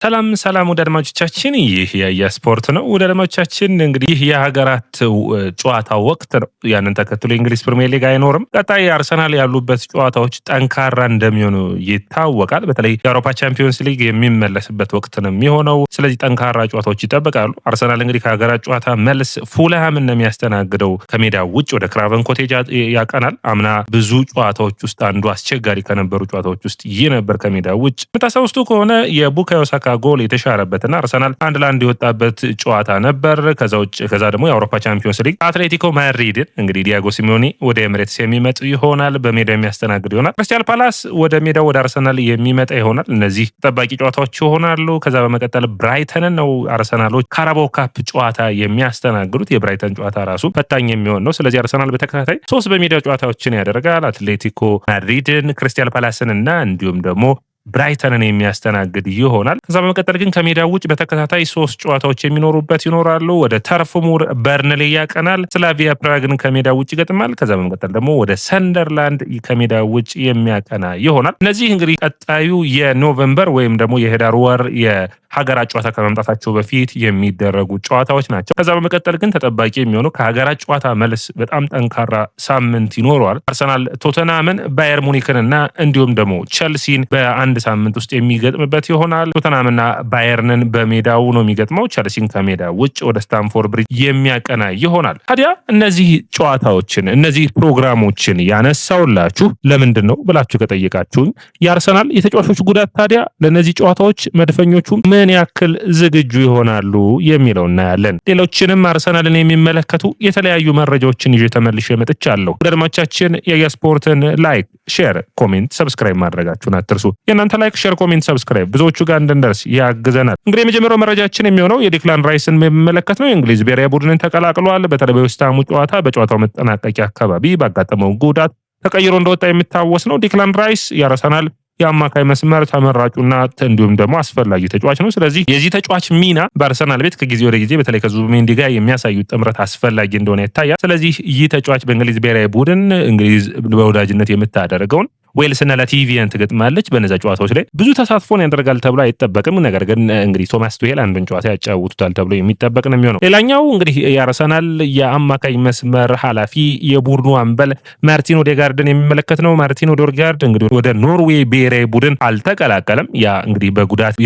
ሰላም ወደ አድማጮቻችን ይህ የስፖርት ነው። ወደ አድማጮቻችን እንግዲህ የሀገራት ጨዋታ ወቅት ነው። ያንን ተከትሎ የእንግሊዝ ፕሪሚየር ሊግ አይኖርም። ቀጣይ አርሰናል ያሉበት ጨዋታዎች ጠንካራ እንደሚሆኑ ይታወቃል። በተለይ የአውሮፓ ቻምፒዮንስ ሊግ የሚመለስበት ወቅት ነው የሚሆነው። ስለዚህ ጠንካራ ጨዋታዎች ይጠበቃሉ። አርሰናል እንግዲህ ከሀገራት ጨዋታ መልስ ፉልሃምን ነው የሚያስተናግደው። ከሜዳ ውጭ ወደ ክራቨን ኮቴጅ ያቀናል። አምና ብዙ ጨዋታዎች ውስጥ አንዱ አስቸጋሪ ከነበሩ ጨዋታዎች ውስጥ ይህ ነበር። ከሜዳ ውጭ የምታስታውሱ ከሆነ የቡካዮ ሳካ ጎል የተሻረበትና አርሰናል 1-1 የወጣበት ጨዋታ ነበር። ከዛ ደግሞ የአውሮፓ ቻምፒዮንስ ሊግ አትሌቲኮ ማድሪድን እንግዲህ ዲያጎ ሲሞኔ ወደ ኤምሬትስ የሚመጡ ይሆናል። በሜዳ የሚያስተናግድ ይሆናል። ክሪስታል ፓላስ ወደ ሜዳው ወደ አርሰናል የሚመጣ ይሆናል። እነዚህ ተጠባቂ ጨዋታዎች ይሆናሉ። ከዛ በመቀጠል ብራይተንን ነው አርሰናሎች ካራባኦ ካፕ ጨዋታ የሚያስተናግዱት። የብራይተን ጨዋታ ራሱ ፈታኝ የሚሆን ነው። ስለዚህ አርሰናል በተከታታይ 3 በሜዳ ጨዋታዎችን ያደርጋል። አትሌቲኮ ማድሪድን፣ ክሪስታል ፓላስን እና እንዲሁም ደግሞ ብራይተንን የሚያስተናግድ ይሆናል። ከዛ በመቀጠል ግን ከሜዳ ውጭ በተከታታይ 3 ጨዋታዎች የሚኖሩበት ይኖራሉ። ወደ ተርፍ ሙር በርንሌ ያቀናል። ስላቪያ ፕራግን ከሜዳ ውጭ ይገጥማል። ከዛ በመቀጠል ደግሞ ወደ ሰንደርላንድ ከሜዳ ውጭ የሚያቀና ይሆናል። እነዚህ እንግዲህ ቀጣዩ የኖቬምበር ወይም ደግሞ የህዳር ወር የሀገራት ጨዋታ ከመምጣታቸው በፊት የሚደረጉ ጨዋታዎች ናቸው። ከዛ በመቀጠል ግን ተጠባቂ የሚሆነው ከሀገራት ጨዋታ መልስ በጣም ጠንካራ ሳምንት ይኖረዋል። አርሰናል ቶተናምን፣ ባየር ሙኒክን እና እንዲሁም ደግሞ ቸልሲን በአንድ ሳምንት ውስጥ የሚገጥምበት ይሆናል። ቶተናምና ባየርንን በሜዳው ነው የሚገጥመው። ቸልሲን ከሜዳ ውጭ ወደ ስታንፎርድ ብሪጅ የሚያቀና ይሆናል። ታዲያ እነዚህ ጨዋታዎችን እነዚህ ፕሮግራሞችን ያነሳውላችሁ ለምንድን ነው ብላችሁ ከጠየቃችሁኝ የአርሰናል የተጫዋቾች ጉዳት ታዲያ ለእነዚህ ጨዋታዎች መድፈኞቹ ምን ያክል ዝግጁ ይሆናሉ የሚለው እናያለን። ሌሎችንም አርሰናልን የሚመለከቱ የተለያዩ መረጃዎችን ይዤ ተመልሼ መጥቻለሁ። ወደ አድማጮቻችን የስፖርትን ላይክ፣ ሼር፣ ኮሜንት፣ ሰብስክራይብ ማድረጋችሁን አትርሱ። የእናንተ ላይክ፣ ሼር፣ ኮሜንት፣ ሰብስክራይብ ብዙዎቹ ጋር እንድንደርስ ያግዘናል። እንግዲህ የመጀመሪያው መረጃችን የሚሆነው የዲክላን ራይስን የሚመለከት ነው። የእንግሊዝ ብሔራዊ ቡድንን ተቀላቅሏል። በተለይ በዌስትሃሙ ጨዋታ በጨዋታው መጠናቀቂያ አካባቢ ባጋጠመው ጉዳት ተቀይሮ እንደወጣ የሚታወስ ነው። ዲክላን ራይስ የአርሰናል የአማካይ መስመር ተመራጩና እንዲሁም ደግሞ አስፈላጊ ተጫዋች ነው። ስለዚህ የዚህ ተጫዋች ሚና በአርሰናል ቤት ከጊዜ ወደ ጊዜ በተለይ ከዙቢሜንዲ ጋር የሚያሳዩት ጥምረት አስፈላጊ እንደሆነ ይታያል። ስለዚህ ይህ ተጫዋች በእንግሊዝ ብሔራዊ ቡድን እንግሊዝ በወዳጅነት የምታደርገውን ዌልስና ላቲቪያን ትገጥማለች። በነዛ ጨዋታዎች ላይ ብዙ ተሳትፎን ያደርጋል ተብሎ አይጠበቅም። ነገር ግን እንግዲህ ቶማስ ቱሄል አንዱን ጨዋታ ያጫውቱታል ተብሎ የሚጠበቅ ነው የሚሆነው። ሌላኛው እንግዲህ የአርሰናል የአማካኝ መስመር ኃላፊ የቡድኑ አምበል ማርቲን ኦዴጋርድን የሚመለከት ነው። ማርቲን ኦዴጋርድ እንግዲህ ወደ ኖርዌይ ብሔራዊ ቡድን አልተቀላቀለም። ያ እንግዲህ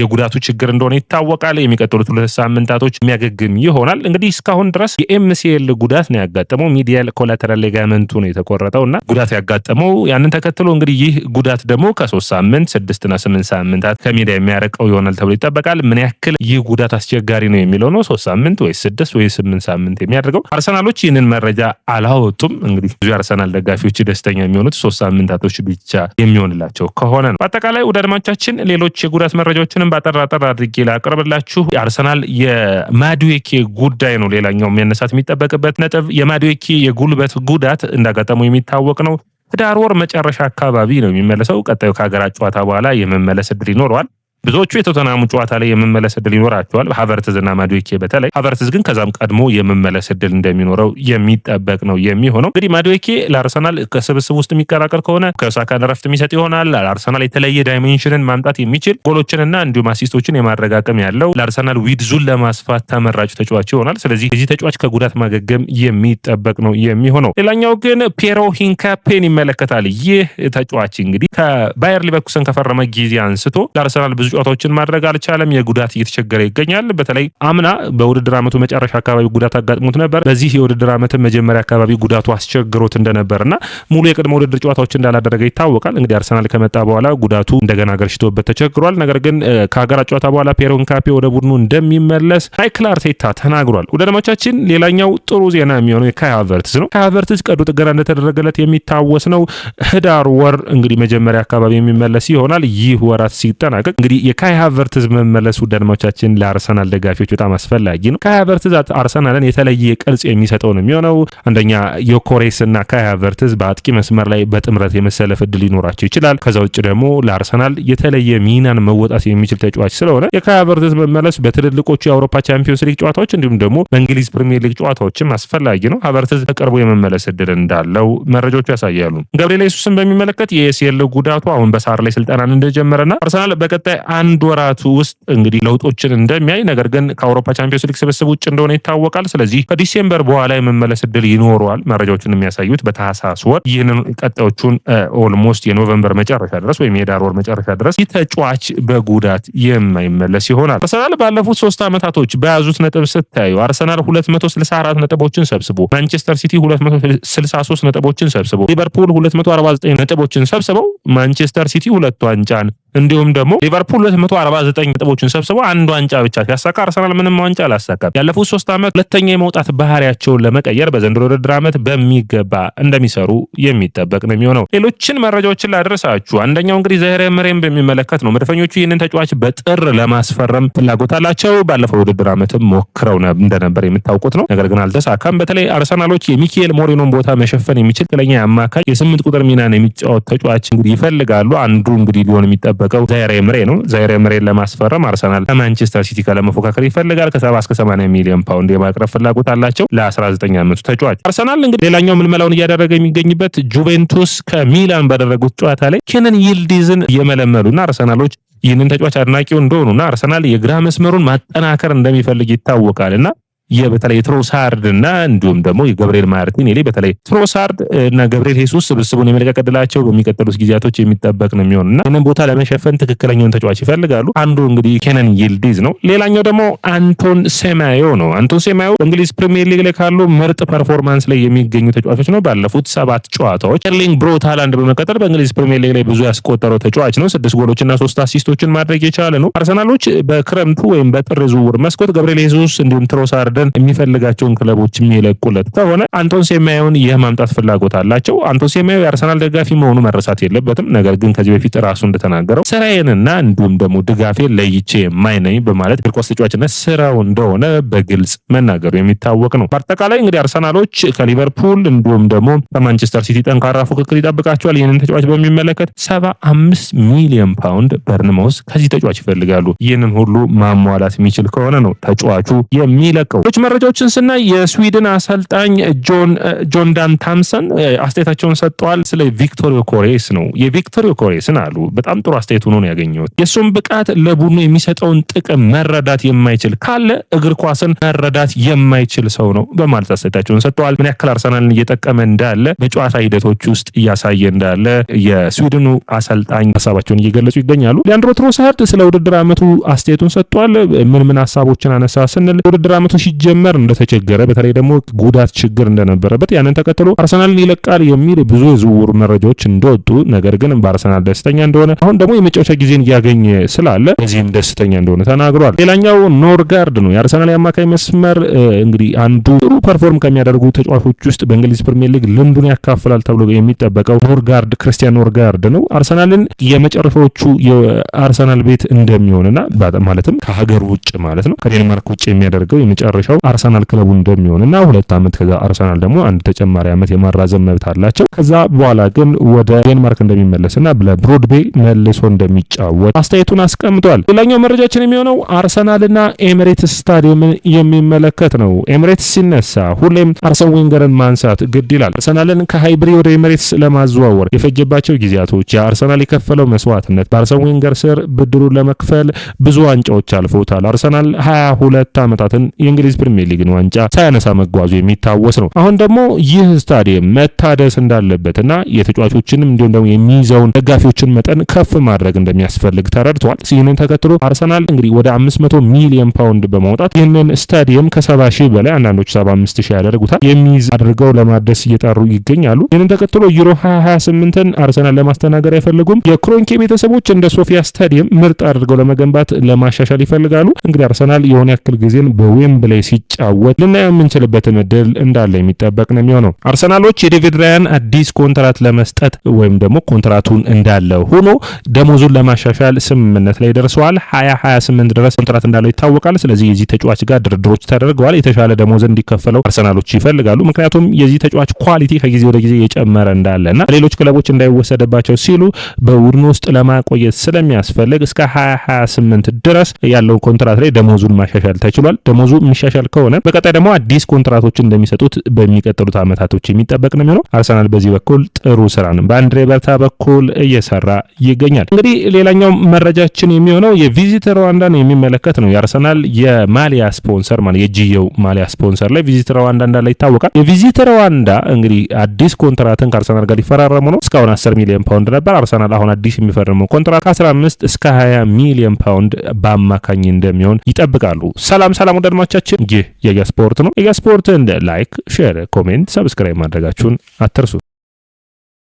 የጉዳቱ ችግር እንደሆነ ይታወቃል። የሚቀጥሉት 2 ሳምንታቶች የሚያገግም ይሆናል። እንግዲህ እስካሁን ድረስ የኤምሲኤል ጉዳት ነው ያጋጠመው። ሚዲያል ኮላተራል ሊጋመንቱ ነው የተቆረጠውና ጉዳት ያጋጠመው። ያንን ተከትሎ እንግዲህ ይህ ጉዳት ደግሞ ከ3 ሳምንት 6 እና 8 ሳምንታት ከሜዳ የሚያረቀው ይሆናል ተብሎ ይጠበቃል። ምን ያክል ይህ ጉዳት አስቸጋሪ ነው የሚለው ነው። 3 ሳምንት ወይ 6 ወይ 8 ሳምንት የሚያደርገው አርሰናሎች ይህንን መረጃ አላወጡም። እንግዲህ ብዙ አርሰናል ደጋፊዎች ደስተኛ የሚሆኑት 3 ሳምንታቶች ብቻ የሚሆንላቸው ከሆነ ነው። በአጠቃላይ ወደ አድማጮቻችን ሌሎች የጉዳት መረጃዎችንም ባጠር አድርጌ ላቀርብላችሁ። የአርሰናል የማዱዌኬ ጉዳይ ነው ሌላኛው መነሳት የሚጠበቅበት ነጥብ። የማዱዌኬ የጉልበት ጉዳት እንዳጋጠመው የሚታወቅ ነው። ህዳር ወር መጨረሻ አካባቢ ነው የሚመለሰው። ቀጣዩ ከሀገራት ጨዋታ በኋላ የመመለስ እድል ይኖረዋል። ብዙዎቹ የቶተናሙ ጨዋታ ላይ የመመለስ እድል ይኖራቸዋል። ሃቨርትዝ እና ማዱዌኬ በተለይ ሃቨርትዝ ግን ከዛም ቀድሞ የመመለስ እድል እንደሚኖረው የሚጠበቅ ነው የሚሆነው። እንግዲህ ማዱዌኬ ለአርሰናል ከስብስብ ውስጥ የሚቀላቀል ከሆነ ከሳካን ረፍት የሚሰጥ ይሆናል። ለአርሰናል የተለየ ዳይሜንሽንን ማምጣት የሚችል ጎሎችንና እንዲሁም አሲስቶችን የማረጋቀም ያለው ለአርሰናል ዊድዙን ለማስፋት ተመራጭ ተጫዋች ይሆናል። ስለዚህ የዚህ ተጫዋች ከጉዳት ማገገም የሚጠበቅ ነው የሚሆነው። ሌላኛው ግን ፒየሮ ሂንካፔን ይመለከታል። ይህ ተጫዋች እንግዲህ ከባየር ሊቨርኩሰን ከፈረመ ጊዜ አንስቶ ለአርሰናል ብዙ ጨዋታዎችን ማድረግ አልቻለም። የጉዳት እየተቸገረ ይገኛል። በተለይ አምና በውድድር ዓመቱ መጨረሻ አካባቢ ጉዳት አጋጥሞት ነበር። በዚህ የውድድር ዓመት መጀመሪያ አካባቢ ጉዳቱ አስቸግሮት እንደነበርና ሙሉ የቅድመ ውድድር ጨዋታዎች እንዳላደረገ ይታወቃል። እንግዲህ አርሰናል ከመጣ በኋላ ጉዳቱ እንደገና ገርሽቶበት ተቸግሯል። ነገር ግን ከሀገራት ጨዋታ በኋላ ፒየሮ ሂንካፔ ወደ ቡድኑ እንደሚመለስ ማይክል አርቴታ ተናግሯል። ወደ አድማጮቻችን ሌላኛው ጥሩ ዜና የሚሆነው የካይ ሃቨርትዝ ነው። ካይ ሃቨርትዝ ቀዶ ጥገና እንደተደረገለት የሚታወስ ነው። ህዳር ወር እንግዲህ መጀመሪያ አካባቢ የሚመለስ ይሆናል። ይህ ወራት ሲጠናቀቅ እንግዲህ የካይ ሃቨርትዝ መመለሱ ደድማቻችን ለአርሰናል ደጋፊዎች በጣም አስፈላጊ ነው። ካይ ሃቨርትዝ አርሰናልን የተለየ ቅርጽ የሚሰጠው ነው የሚሆነው። አንደኛ ዮኮሬስ እና ካይ ሃቨርትዝ በአጥቂ መስመር ላይ በጥምረት የመሰለፍ እድል ሊኖራቸው ይችላል። ከዛ ውጭ ደግሞ ለአርሰናል የተለየ ሚናን መወጣት የሚችል ተጫዋች ስለሆነ የካይ ሃቨርትዝ መመለስ በትልልቆቹ የአውሮፓ ቻምፒዮንስ ሊግ ጨዋታዎች እንዲሁም ደግሞ በእንግሊዝ ፕሪሚየር ሊግ ጨዋታዎችም አስፈላጊ ነው። ሃቨርትዝ በቅርቡ የመመለስ እድል እንዳለው መረጃዎቹ ያሳያሉ። ገብርኤል ኢየሱስን በሚመለከት የኤሲኤል ጉዳቱ አሁን በሳር ላይ ስልጠናን እንደጀመረና አርሰናል በቀጣይ አንድ ወራት ውስጥ እንግዲህ ለውጦችን እንደሚያይ ነገር ግን ከአውሮፓ ቻምፒዮንስ ሊግ ስብስብ ውጭ እንደሆነ ይታወቃል። ስለዚህ ከዲሴምበር በኋላ የመመለስ እድል ይኖረዋል። መረጃዎችን የሚያሳዩት በታህሳስ ወር ይህንን ቀጣዮቹን ኦልሞስት የኖቬምበር መጨረሻ ድረስ ወይም የዳር ወር መጨረሻ ድረስ ተጫዋች በጉዳት የማይመለስ ይሆናል። አርሰናል ባለፉት 3 ዓመታቶች በያዙት ነጥብ ስታዩ አርሰናል 264 ነጥቦችን ሰብስቦ፣ ማንቸስተር ሲቲ 263 ነጥቦችን ሰብስቦ፣ ሊቨርፑል 249 ነጥቦችን ሰብስበው ማንቸስተር ሲቲ 2 ዋንጫን እንዲሁም ደግሞ ሊቨርፑል 249 ነጥቦችን ሰብስበው አንድ ዋንጫ ብቻ ሲያሳካ አርሰናል ምንም ዋንጫ አላሳካም። ያለፉት 3 ዓመት ሁለተኛ የመውጣት ባህሪያቸውን ለመቀየር በዘንድሮ ውድድር ዓመት በሚገባ እንደሚሰሩ የሚጠበቅ ነው የሚሆነው። ሌሎችን መረጃዎችን ላደረሳችሁ። አንደኛው እንግዲህ ዛይሬ ኤምሬን በሚመለከት ነው። መድፈኞቹ ይህንን ተጫዋች በጥር ለማስፈረም ፍላጎት አላቸው። ባለፈው ውድድር ዓመትም ሞክረው እንደነበር የምታውቁት ነው። ነገር ግን አልተሳካም። በተለይ አርሰናሎች የሚካኤል ሞሪኖን ቦታ መሸፈን የሚችል ትክክለኛ አማካይ የ8 ቁጥር ሚናን የሚጫወት ተጫዋች እንግዲህ ይፈልጋሉ። አንዱ እንግዲህ ሊሆን የሚጠበቅ ዛይሬ ኤምሬ ነው። ዛይሬ ኤምሬን ለማስፈረም አርሰናል ከማንቸስተር ሲቲ ጋር ለመፎካከር ይፈልጋል። ከ70 እስከ 80 ሚሊዮን ፓውንድ የማቅረብ ፍላጎት አላቸው ለ19 ዓመቱ ተጫዋች። አርሰናል እንግዲህ ሌላኛው ምልመላውን እያደረገ የሚገኝበት ጁቬንቱስ ከሚላን ባደረጉት ጨዋታ ላይ ኬነን ይልዲዝን እየመለመሉና አርሰናሎች ይህንን ተጫዋች አድናቂው እንደሆኑና አርሰናል የግራ መስመሩን ማጠናከር እንደሚፈልግ ይታወቃልና በተለይ ትሮሳርድ እና እንዲሁም ደግሞ የገብርኤል ማርቲኔሊ በተለይ ትሮሳርድ እና ገብርኤል ሄሱስ ስብስቡን የመልቀቅ ዕድላቸው በሚቀጥሉት ጊዜያቶች የሚጠበቅ ነው የሚሆንና ይህንን ቦታ ለመሸፈን ትክክለኛውን ተጫዋች ይፈልጋሉ። አንዱ እንግዲህ ኬነን ይልዲዝ ነው። ሌላኛው ደግሞ አንቶን ሴማዮ ነው። አንቶን ሴማዮ በእንግሊዝ ፕሪሚየር ሊግ ላይ ካሉ ምርጥ ፐርፎርማንስ ላይ የሚገኙ ተጫዋቾች ነው። ባለፉት 7 ጨዋታዎች ኤርሊንግ ብሮት ሃላንድ በመቀጠል በእንግሊዝ ፕሪሚየር ሊግ ላይ ብዙ ያስቆጠረው ተጫዋች ነው። 6 ጎሎችና 3 አሲስቶችን ማድረግ የቻለ ነው። አርሰናሎች በክረምቱ ወይም በጥር ዝውውር መስኮት ገብርኤል ሄሱስ እንዲሁም ትሮሳርድ የሚፈልጋቸውን ክለቦች የሚለቁለት ከሆነ አንቶን ሴማዮን የማምጣት ፍላጎት አላቸው። አንቶን ሴማዮ የአርሰናል ደጋፊ መሆኑ መረሳት የለበትም። ነገር ግን ከዚህ በፊት ራሱ እንደተናገረው ስራዬንና እንዲሁም ደግሞ ድጋፌን ለይቼ የማይነኝ በማለት እግር ኳስ ተጫዋችነት ስራው እንደሆነ በግልጽ መናገሩ የሚታወቅ ነው። በአጠቃላይ እንግዲህ አርሰናሎች ከሊቨርፑል እንዲሁም ደግሞ ከማንቸስተር ሲቲ ጠንካራ ፉክክር ይጠብቃቸዋል። ይህንን ተጫዋች በሚመለከት 75 ሚሊዮን ፓውንድ በርንማውዝ ከዚህ ተጫዋች ይፈልጋሉ። ይህንን ሁሉ ማሟላት የሚችል ከሆነ ነው ተጫዋቹ የሚለቀው። መረጃዎችን ስናይ የስዊድን አሰልጣኝ ጆን ዳን ታምሰን አስተያየታቸውን ሰጥተዋል። ስለ ቪክቶር ዮኬሬስ ነው። የቪክቶር ዮኬሬስን አሉ በጣም ጥሩ አስተያየት ሆኖ ነው ያገኘሁት። የእሱም ብቃት ለቡድኑ የሚሰጠውን ጥቅም መረዳት የማይችል ካለ እግር ኳስን መረዳት የማይችል ሰው ነው በማለት አስተያየታቸውን ሰጥተዋል። ምን ያክል አርሰናልን እየጠቀመ እንዳለ በጨዋታ ሂደቶች ውስጥ እያሳየ እንዳለ የስዊድኑ አሰልጣኝ ሀሳባቸውን እየገለጹ ይገኛሉ። ሊያንድሮ ትሮሳርድ ስለ ውድድር ዓመቱ አስተያየቱን ሰጥተዋል። ምን ሀሳቦችን አነሳ ስንል ውድድር ዓመቱ ሲጀመር እንደተቸገረ በተለይ ደግሞ ጉዳት ችግር እንደነበረበት ያንን ተከትሎ አርሰናልን ይለቃል የሚል ብዙ የዝውውር መረጃዎች እንደወጡ ነገር ግን በአርሰናል ደስተኛ እንደሆነ አሁን ደግሞ የመጫወቻ ጊዜን እያገኘ ስላለ በዚህም ደስተኛ እንደሆነ ተናግሯል። ሌላኛው ኖርጋርድ ነው። የአርሰናል የአማካይ መስመር እንግዲህ አንዱ ጥሩ ፐርፎርም ከሚያደርጉ ተጫዋቾች ውስጥ በእንግሊዝ ፕሪሚየር ሊግ ልምዱን ያካፍላል ተብሎ የሚጠበቀው ክርስቲያን ኖርጋርድ ነው። አርሰናልን የመጨረሻዎቹ የአርሰናል ቤት እንደሚሆንና ማለትም ከሀገር ውጭ ማለት ነው ከዴንማርክ ውጭ የሚያደርገው የመጨረሻው አርሰናል ክለቡ እንደሚሆንና 2 ዓመት ከዛ አርሰናል ደግሞ አንድ ተጨማሪ ዓመት የማራዘም መብት አላቸው። ከዛ በኋላ ግን ወደ ዴንማርክ እንደሚመለስና ለብሮድቤይ መልሶ እንደሚጫወት አስተያየቱን አስቀምጧል። ሌላኛው መረጃችን የሚሆነው አርሰናልና ኤሚሬትስ ስታዲየምን የሚመለከት ነው። ኤሚሬትስ ሲነሳ ሁሌም አርሰን ዌንገርን ማንሳት ግድ ይላል። አርሰናልን ከሃይብሪ ወደ ኤሚሬትስ ለማዘዋወር የፈጀባቸው ጊዜያቶች፣ የአርሰናል የከፈለው መስዋዕትነት፣ በአርሰን ዌንገር ስር ብድሩን ለመክፈል ብዙ ዋንጫዎች አልፈውታል። አርሰናል 22 ዓመታትን የእንግሊዝ ፕሪሚየር ሊግን ዋንጫ ሳያነሳ መጓዙ የሚታወስ ነው። አሁን ደግሞ ይህ ስታዲየም መታደስ እንዳለበትና የተጫዋቾችንም እንዲሁም ደግሞ የሚይዘውን ደጋፊዎችን መጠን ከፍ ማድረግ እንደሚያስፈልግ ተረድቷል። ይህንን ተከትሎ አርሰናል እንግዲህ ወደ 500 ሚሊዮን ፓውንድ በማውጣት ይህንን ስታዲየም ከ70 ሺህ በላይ አንዳንዶች 75 ሺህ ያደርጉታል የሚይዝ አድርገው ለማደስ እየጠሩ ይገኛሉ። ይህንን ተከትሎ ዩሮ 2028ን አርሰናል ለማስተናገድ አይፈልጉም። የክሮንኬ ቤተሰቦች እንደ ሶፊያ ስታዲየም ምርጥ አድርገው ለመገንባት ለማሻሻል ይፈልጋሉ። እንግዲህ አርሰናል የሆነ ያክል ጊዜን በዌምብሌይ ሲጫወት ልናየው የምንችልበትን እድል እንዳለ የሚጠበቅ ነው የሚሆነው። አርሰናሎች የዴቪድ ራያን አዲስ ኮንትራት ለመስጠት ወይም ደግሞ ኮንትራቱን እንዳለ ሆኖ ደሞዙን ለማሻሻል ስምምነት ላይ ደርሰዋል። 2028 ድረስ ኮንትራት እንዳለው ይታወቃል። ስለዚህ የዚህ ተጫዋች ጋር ድርድሮች ተደርገዋል። የተሻለ ደሞዝ እንዲከፈለው አርሰናሎች ይፈልጋሉ። ምክንያቱም የዚህ ተጫዋች ኳሊቲ ከጊዜ ወደ ጊዜ እየጨመረ እንዳለና ሌሎች ክለቦች እንዳይወሰደባቸው ሲሉ በቡድኑ ውስጥ ለማቆየት ስለሚያስፈልግ እስከ 2028 ድረስ ያለው ኮንትራት ላይ ደሞዙን ማሻሻል ተችሏል። ደሞዙ የሚሻሻል ከሆነ በቀጣይ ደግሞ አዲስ ኮንትራቶችን እንደሚሰጡት በሚቀጥሉት ዓመታቶች የሚጠበቅ ነው የሚሆነው። አርሰናል በዚህ በኩል ጥሩ ስራ ነው በአንድሬ በርታ በኩል እየሰራ ይገኛል። እንግዲህ ሌላኛው መረጃችን የሚሆነው የቪዚት ሩዋንዳን የሚመለከት ነው። የአርሰናል የማሊያ ስፖንሰር ማለት የጂዮ ማሊያ ስፖንሰር ላይ ቪዚት ሩዋንዳ እንዳለ ይታወቃል። የቪዚት ሩዋንዳ እንግዲህ አዲስ ኮንትራትን ከአርሰናል ጋር ሊፈራረሙ ነው። እስካሁን 10 ሚሊዮን ፓውንድ ነበር። አርሰናል አሁን አዲስ የሚፈርመው ኮንትራት ከ15 እስከ 20 ሚሊዮን ፓውንድ በአማካኝ እንደሚሆን ይጠብቃሉ። ሰላም ወደ አድማጮቻችን፣ ይህ የያ ስፖርት ነው። የያ ስፖርት እንደ ላይክ፣ ሼር፣ ኮሜንት፣ ሰብስክራይብ ማድረጋችሁን አትርሱ።